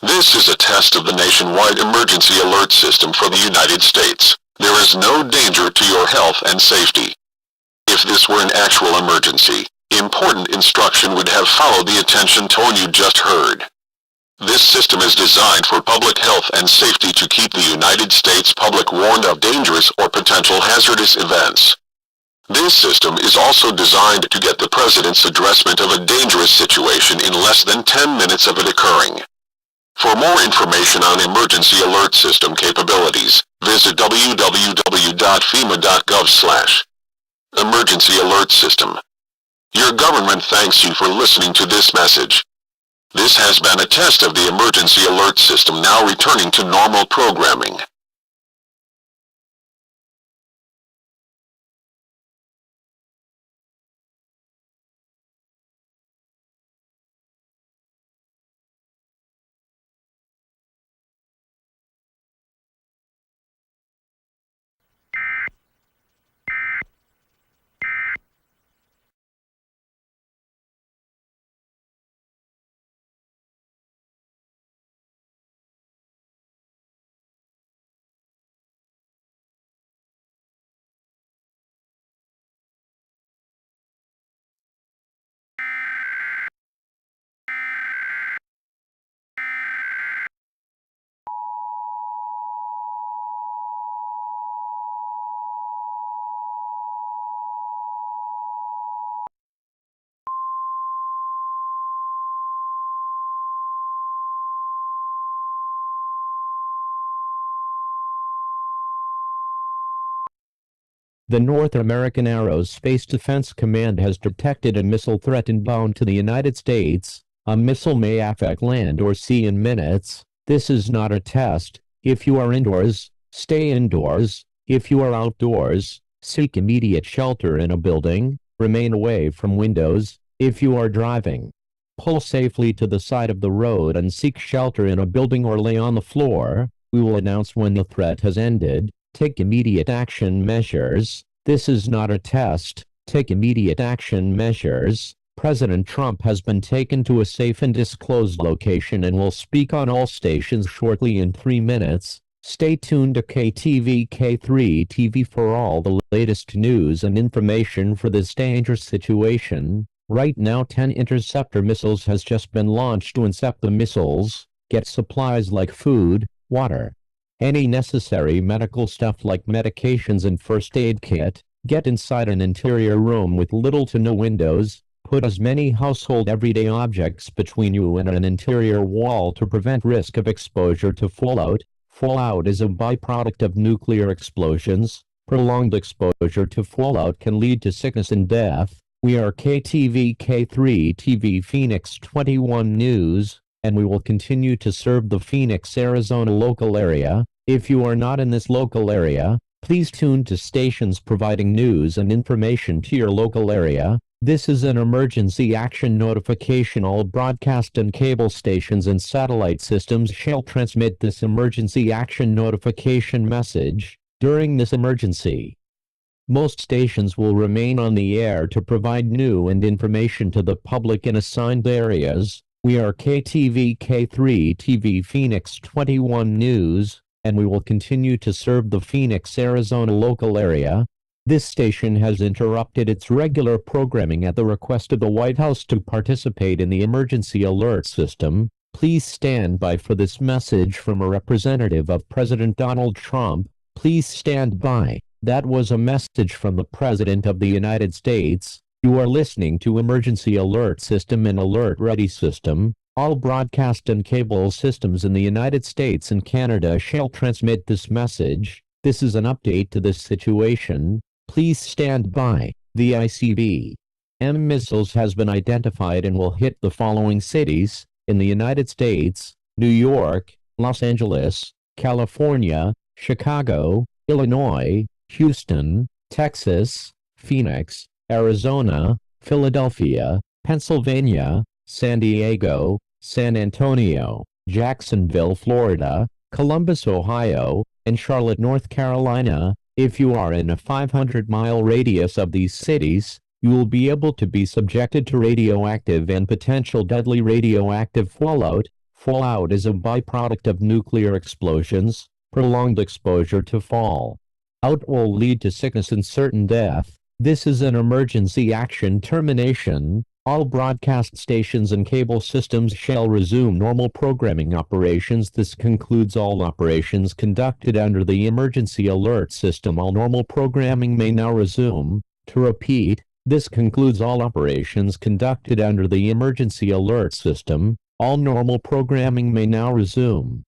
This is a test of the nationwide emergency alert system for the United States. There is no danger to your health and safety. If this were an actual emergency, important instruction would have followed the attention tone you just heard. This system is designed for public health and safety to keep the United States public warned of dangerous or potential hazardous events. This system is also designed to get the President's addressment of a dangerous situation in less than 10 minutes of it occurring. For more information on emergency alert system capabilities, visit www.fema.gov/emergency alert system. Your government thanks you for listening to this message. This has been a test of the emergency alert system, now returning to normal programming. The North American Aerospace Defense Command has detected a missile threat inbound to the United States. A missile may affect land or sea in minutes. This is not a test. If you are indoors, stay indoors. If you are outdoors, seek immediate shelter in a building. Remain away from windows. If you are driving, pull safely to the side of the road and seek shelter in a building or lay on the floor. We will announce when the threat has ended. Take immediate action measures. This is not a test. Take immediate action measures. President Trump has been taken to a safe and disclosed location and will speak on all stations shortly in 3 minutes. Stay tuned to KTV K3 TV for all the latest news and information for this dangerous situation. Right now 10 interceptor missiles has just been launched to intercept the missiles. Get supplies like food, water, any necessary medical stuff like medications and first aid kit. Get inside an interior room with little to no windows. Put as many household everyday objects between you and an interior wall to prevent risk of exposure to fallout. Fallout is a byproduct of nuclear explosions. Prolonged exposure to fallout can lead to sickness and death. We are KTV K3 TV Phoenix 21 News, and we will continue to serve the Phoenix, Arizona local area. If you are not in this local area, please tune to stations providing news and information to your local area. This is an emergency action notification. All broadcast and cable stations and satellite systems shall transmit this emergency action notification message during this emergency. Most stations will remain on the air to provide news and information to the public in assigned areas. We are KTV K3 TV Phoenix 21 News, and we will continue to serve the Phoenix, Arizona local area. This station has interrupted its regular programming at the request of the White House to participate in the emergency alert system. Please stand by for this message from a representative of President Donald Trump. Please stand by. That was a message from the President of the United States. You are listening to Emergency Alert System and Alert Ready System. All broadcast and cable systems in the United States and Canada shall transmit this message. This is an update to this situation. Please stand by. The ICBM missiles has been identified and will hit the following cities in the United States: New York, Los Angeles, California, Chicago, Illinois, Houston, Texas, Phoenix, Arizona, Philadelphia, Pennsylvania, San Diego, San Antonio, Jacksonville, Florida, Columbus, Ohio, and Charlotte, North Carolina. If you are in a 500-mile radius of these cities, you will be able to be subjected to radioactive and potential deadly radioactive fallout. Fallout is a byproduct of nuclear explosions. Prolonged exposure to fallout will lead to sickness and certain death. This is an emergency action termination. All broadcast stations and cable systems shall resume normal programming operations. This concludes all operations conducted under the emergency alert system. All normal programming may now resume. To repeat, this concludes all operations conducted under the emergency alert system. All normal programming may now resume.